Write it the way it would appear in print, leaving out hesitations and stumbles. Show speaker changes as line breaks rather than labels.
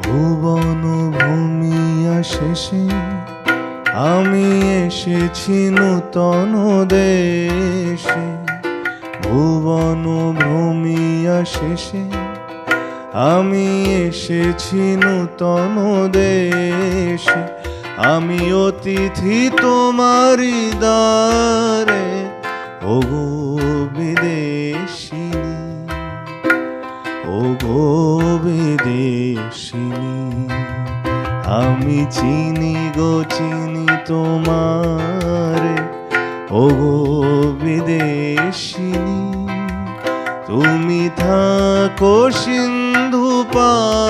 ভুবন ভূমিয়া শেষে আমি এসেছি নূতন দেশে। ভুবন ভূমিয়া শেষে আমি এসেছি নূতন দেশে। আমি অতিথি তোমারি দ্বারে, ওগো বিদেশিনী, ওগো বিদেশিনী। আমি চিনি গো চিনি তোমারে, ওগো বিদেশিনী। তুমি থাকো সিন্ধু পার